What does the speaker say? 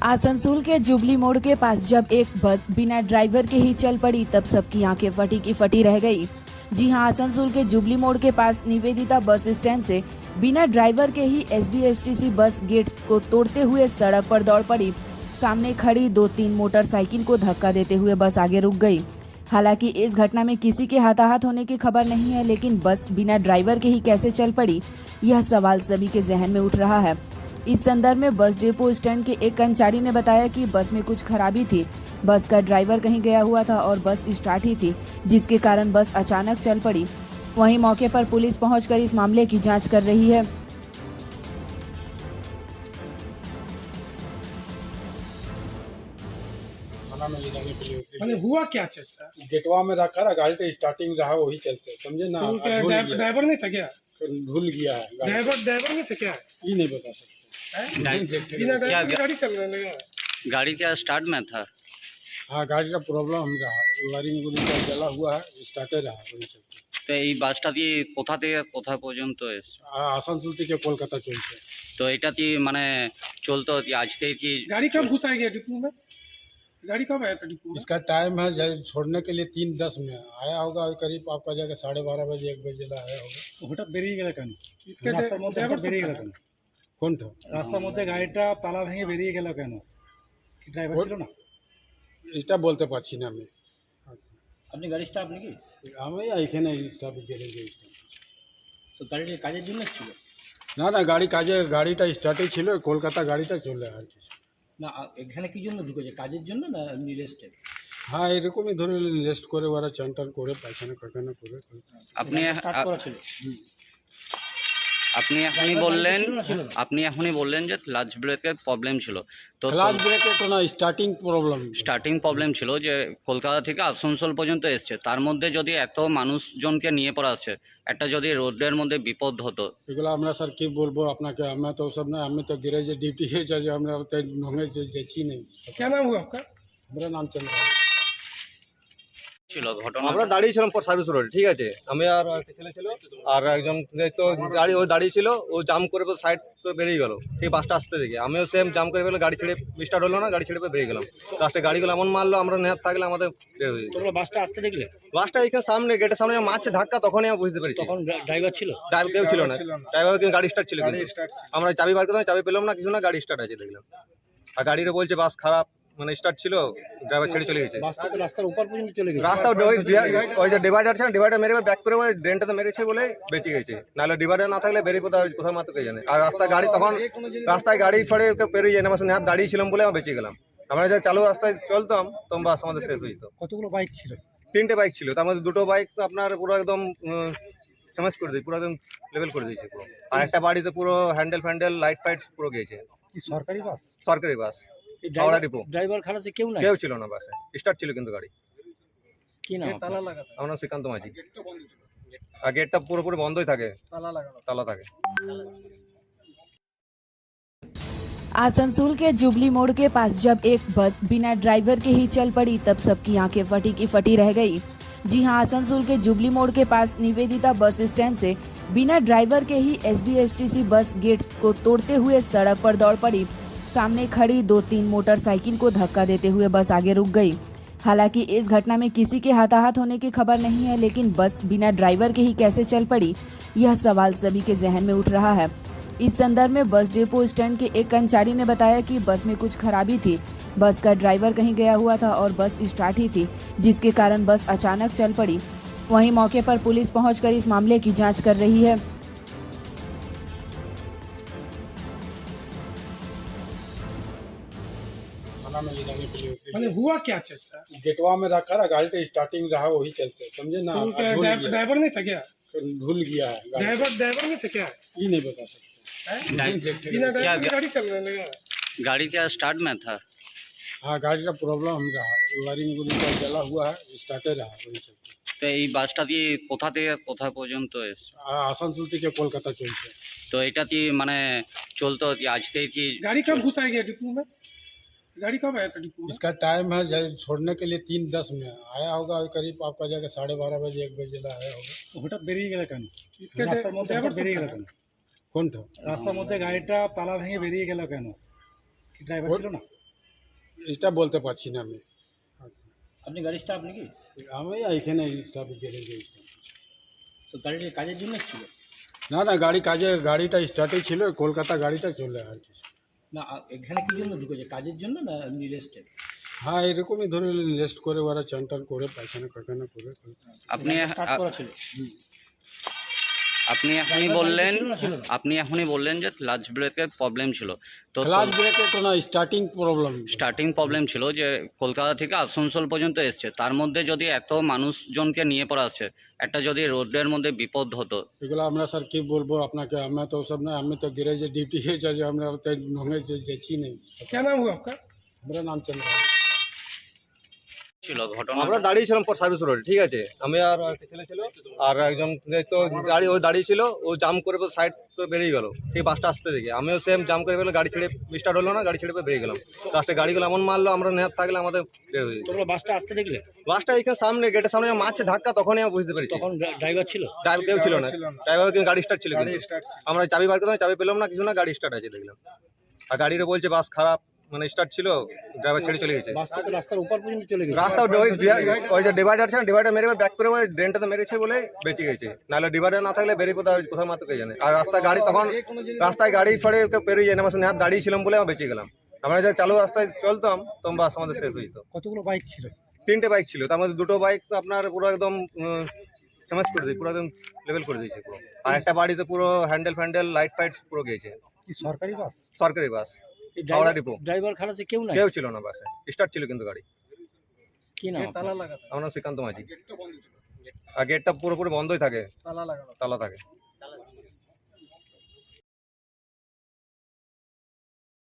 आसनसोल के जुबली मोड़ के पास जब एक बस बिना ड्राइवर के ही चल पड़ी तब सबकी आंखें फटी की फटी रह गई। जी हां, आसनसोल के जुबली मोड़ के पास निवेदिता बस स्टैंड से बिना ड्राइवर के ही एसबीएसटीसी बस गेट को तोड़ते हुए सड़क पर दौड़ पड़ी। सामने खड़ी 2-3 मोटरसाइकिल को धक्का देते हुए बस आगे रुक गई। हालांकि इस घटना में किसी के हताहत होने की खबर नहीं है, लेकिन बस बिना ड्राइवर के ही कैसे चल पड़ी, यह सवाल सभी के जहन में उठ रहा है। इस संदर्भ में बस डिपो स्टैंड के एक कर्मचारी ने बताया कि बस में कुछ खराबी थी। बस का ड्राइवर कहीं गया हुआ था और बस स्टार्ट ही थी, जिसके कारण बस अचानक चल पड़ी। वहीं मौके पर पुलिस पहुंचकर इस मामले की जांच कर रही है। थाना में ले जाने के लिए उसे मैंने हुआ क्या चलता है? गेटवा में रखा रहा, गाड़ी तो स्टार्टिंग रहा वही चलते समझे ना। तो क्या ड्राइवर नहीं था क्या? भूल गया है गाड़ी। ड्राइवर नहीं था क्या? ये नहीं बता सकते। बिना ड्राइवर की गाड़ी चल रहा है। गाड़ी क्या स्टार्ट में था? हाँ, गाड़ी का प्रॉब्लम रहा, वायरिंग उरिंग जला हुआ है, स्टार्टे रहा वही चलते। তো এই বাসটা দিয়ে কোথা থেকে কোথা পর্যন্ত এসছে? आसनसोल থেকে কলকাতা চলছে। তো এটা কি মানে চলতো কি আজ থেকে কি? गाड़ी कब घुसाया गया डिपो में? गाड़ी कब आया था डिपो में? इसका टाइम है छोड़ने के लिए 3:10 में आया होगा, करीब आपका जगह 12:30 बजे 1 बजे आया होगा। হঠাৎ বেরিয়ে গেল কেন? इसके রাস্তার মধ্যে ड्राइवर হঠাৎ বেরিয়ে গেল কেন? কোনটা? রাস্তার মধ্যে গাড়িটা তালা ভেঙে বেরিয়ে গেল কেন? কি ড্রাইভার ছিল না? এটা বলতে পারছি না আমি। আপনি গাড়ি স্টাফ নাকি? আমি এখানে স্টাফ গ্যারেজে তো গাড়িটা কাজের জন্য ছিল না না, গাড়িটা স্টার্টে ছিল, কলকাতা গাড়িটা চলে আর কি। না? এখানে কি জন্য ঢুকেছে? কাজের জন্য না এমনি রেস্টে? হ্যাঁ, এরকমই ধরে রেস্ট করে ওরা চান টান করে পায়খানা কাখানা করে। আপনি স্টার্ট করা ছিল? আপনি এখনই বললেন যে ক্লাচ ব্রেকের প্রবলেম ছিল। তো ক্লাচ ব্রেকে তো না, স্টার্টিং প্রবলেম ছিল যে কলকাতা থেকে আসানসোল পর্যন্ত এসছে, তার মধ্যে যদি এত মানুষজনকে নিয়ে পড়া আছে, একটা যদি রোডের মধ্যে বিপদ হতো। এগুলো আমরা স্যার কি বলবো আপনাকে, আমরা তো সব না, আমি তো গ্যারেজে ডিউটি হয়ে যাই, আমরা ঢঙে যাচ্ছি নেই। क्या नाम हुआ आपका? আমরা নাম চল ছিল ঘটনা। আমরা দাঁড়িয়েছিলাম পর সার্ভিস রোডে, ঠিক আছে। আমি আর একটা ছেলে ছিল, আর একজন তো গাড়ি ও দাঁড়িয়ে ছিল, ও জাম করে সাইড করে বেরিয়ে গেল, ঠিক বাসটা আসতে দেখে। আমিও সেম জাম করে ফেলে, গাড়ি ছেড়ে স্টার্ট হলো না, গাড়ি ছেড়ে বেরিয়ে গেলাম। লাস্টে গাড়িগুলো এমন মারলো, আমরা নেহাত থাকলে আমাদের বের হয়ে যেত। তোমরা বাসটা আসতে দেখলে? বাসটা এখানে সামনে গেটের সামনে মারছে ধাক্কা, তখনই আমি বুঝতে পেরেছি। তখন ড্রাইভার ছিল? ড্রাইভার কেউ ছিল না, ড্রাইভার কিন্তু গাড়ি স্টার্ট ছিল। আমরা চাবি বার করলাম, চাবি পেলাম না, কিছু না, গাড়ি স্টার্ট আছে দেখলাম। আর গাড়িটা বলছে বাস খারাপ, মানে স্টার্ট ছিল, ড্রাইভার ছেড়ে চলে গেছে। বাসটা তো রাস্তার উপর পর্যন্ত চলে গেছে। রাস্তা ওই যে ডিভাইডার আছে না, ডিভাইডার মেরে ব্যাক করে ড্রেনটাতে মেরেছে বলে বেঁচে গেছে, নাহলে ডিভাইডার না থাকলে বেরিয়ে কোথাও মাত্র কে জানে। আর রাস্তায় গাড়ি তখন রাস্তায় গাড়ি ছড়ে পেরিয়ে যায় না, আমার হাত দাঁড়িয়ে ছিলাম বলে আমি বেঁচে গেলাম। আমরা যখন চালু রাস্তায় চলতাম তখন বাস আমাদের শেষ হয়ে যেত। কতগুলো বাইক ছিল? 3টে বাইক ছিল, তার মধ্যে 2টো বাইক তো আপনার পুরো একদম সমাজ করে দিয়েছে, পুরো একদম লেভেল করে দিয়েছে পুরো। আর একটা বাড়িতে পুরো হ্যান্ডেল ফ্যান্ডেল লাইট ফাইট পুরো গিয়েছে। কি সরকারি বাস? সরকারি বাস, হাওড়া ডিপো। ড্রাইভার খালাসে কেউ নাই? কেউ ছিল না বাসে, স্টার্ট ছিল কিন্তু গাড়ি। কি নাম? আমার নাম শ্রীকান্ত মাঝি। আর গেটটা পুরোপুরি বন্ধই থাকে, তালা থাকে। आसनसोल के जुबली मोड़ के पास जब एक बस बिना ड्राइवर के ही चल पड़ी तब सबकी आंखें फटी की फटी रह गई। जी हां, आसनसोल के जुबली मोड़ के पास निवेदिता बस स्टैंड से बिना ड्राइवर के ही एसबीएसटीसी बस गेट को तोड़ते हुए सड़क पर दौड़ पड़ी। सामने खड़ी 2-3 मोटरसाइकिल को धक्का देते हुए बस आगे रुक गई। हालांकि इस घटना में किसी के हताहत होने की खबर नहीं है, लेकिन बस बिना ड्राइवर के ही कैसे चल पड़ी, यह सवाल सभी के जहन में उठ रहा है। इस संदर्भ में बस डिपो स्टैंड के एक कर्मचारी ने बताया कि बस में कुछ खराबी थी। बस का ड्राइवर कहीं गया हुआ था और बस स्टार्ट ही थी, जिसके कारण बस अचानक चल पड़ी। वहीं मौके पर पुलिस पहुंचकर इस मामले की जांच कर रही है। थाना में ले जाने के लिए उसे मैंने हुआ क्या चलता है? गेटवा में रखा रहा, गाड़ी तो स्टार्टिंग रहा वही चलते समझे ना। तो क्या ड्राइवर नहीं था क्या? भूल गया है गाड़ी। ड्राइवर नहीं था क्या? ये नहीं बता सकते। बिना ड्राइवर की गाड़ी चल रहा है। गाड़ी क्या स्टार्ट में था? हाँ, गाड़ी का प्रॉब्लम रहा, वायरिंग उरिंग जला हुआ है, स्टार्टे रहा वही चलते। তো এই বাসটা দিয়ে কোথা থেকে কোথা পর্যন্ত এসছে? आसनसोल থেকে কলকাতা চলছে। তো এটা কি মানে চলতো কি আজ থেকে কি? गाड़ी कब घुसाया गया डिपो में? गाड़ी कब आया था डिपो में? इसका टाइम है छोड़ने के लिए 3:10 में आया होगा, करीब आपका जगह 12:30 बजे 1 बजे आया होगा। হঠাৎ বেরিয়ে গেল কেন? इसके রাস্তার মধ্যে হঠাৎ বেরিয়ে গেল কেন? কোনটা? রাস্তার মধ্যে গাড়িটা তালা ভেঙে বেরিয়ে গেল কেন? কি ড্রাইভার ছিল না? এটা বলতে পারছি না আমি। আপনি গাড়ি স্টাফ নাকি? আমি এখানে স্টাফ গ্যারেজে তো গাড়িটা কাজের জন্য ছিল না না গাড়িটা স্টার্টে ছিল, কলকাতা গাড়িটা চলে আর কি। না? এখানে কি জন্য ঢুকেছে, কাজের জন্য না এমনি রেস্টে? হ্যাঁ এরকমই ধরে রেস্ট করে ওরা চান টান করে পায়খানা ফায়খানা করে। আপনি স্টার্ট করা ছিল? আপনি এখনই বললেন যে ক্লাচ ব্রেকের প্রবলেম ছিল। তো ক্লাচ ব্রেকে তো না, স্টার্টিং প্রবলেম ছিল যে কলকাতা থেকে আসানসোল পর্যন্ত এসছে, তার মধ্যে যদি এত মানুষজনকে নিয়ে পড়া আছে, একটা যদি রোডের মধ্যে বিপদ হতো। এগুলো আমরা স্যার কি বলবো আপনাকে, আমরা তো সব না, আমি তো গ্যারেজে ডিউটি হয়েছে যে আমরা ঢঙে যেছি নেই। क्या नाम हुआ आपका? আমরা নাম চন্দ্র। ছিল ঘটনা আমরা দাঁড়িয়েছিলাম পর সার্ভিস রোডে, ঠিক আছে, আমি আর একটা ছেলে ছিল আর একজন তো গাড়ি ও দাঁড়িয়ে ছিল, ও জাম করে সাইড করে বেরিয়ে গেল, ঠিক বাসটা আসতে দেখে আমিও সেম জাম করে গেলো, গাড়ি ছেড়ে স্টার্ট হলো না, গাড়ি ছেড়ে বেরিয়ে গেলাম। লাস্টে গাড়িগুলো এমন মারলো, আমরা নেহাত থাকলে আমাদের বের হয়ে যেত। তোমরা বাসটা আসতে দেখলে? বাসটা এখানে সামনে গেটের সামনে মারছে ধাক্কা, তখনই আমি বুঝতে পেরেছি। তখন ড্রাইভার ছিল? ড্রাইভার কেউ ছিল না, ড্রাইভার কিন্তু গাড়ি স্টার্ট ছিল, কিন্তু আমরা চাবি বার করলাম, চাবি পেলাম না, কিছু না, গাড়ি স্টার্ট আছে দেখলাম। আর গাড়িটা বলছে বাস খারাপ, মানে স্টার্ট ছিল, ড্রাইভার ছেড়ে চলে গেছে। বাসটা তো রাস্তার উপর পর্যন্ত চলে গেছে? রাস্তা ওই যে ডিভাইডার আছে না, ডিভাইডার মেরে ব্যাক করে ওই ড্রেনটাতে মেরেছে বলে বেঁচে গেছে, নাহলে ডিভাইডার না থাকলে বেরিয়ে কোথাও মাত্র কে জানে। আর রাস্তায় গাড়ি ফড়ে পেরিয়ে যায় না, আমার নেহাত দাঁড়িয়েছিলাম বলে আমি বেঁচে গেলাম। আমরা যা চালু রাস্তায় চলতাম তখন বাস আমাদের শেষ হয়ে যেত। কতগুলো বাইক ছিল? 3টে বাইক ছিল, তার মধ্যে 2টো বাইক আপনার পুরো একদম সমাজ করে দিয়েছে, পুরো একদম লেভেল করে দিয়েছে পুরো। আর একটা বাড়িতে পুরো হ্যান্ডেল ফ্যান্ডেল লাইট ফাইট পুরো গিয়েছে। কি সরকারি বাস? সরকারি বাস, হাওড়া ডিপো। ড্রাইভার খালাসে কেউ নাই? কেউ ছিল না বাসে, স্টার্ট ছিল কিন্তু গাড়ি। কি নাম আপনার? আমার নাম শ্রীকান্ত মাঝি। আর গেটটা পুরোপুরি বন্ধই থাকে, তালা থাকে।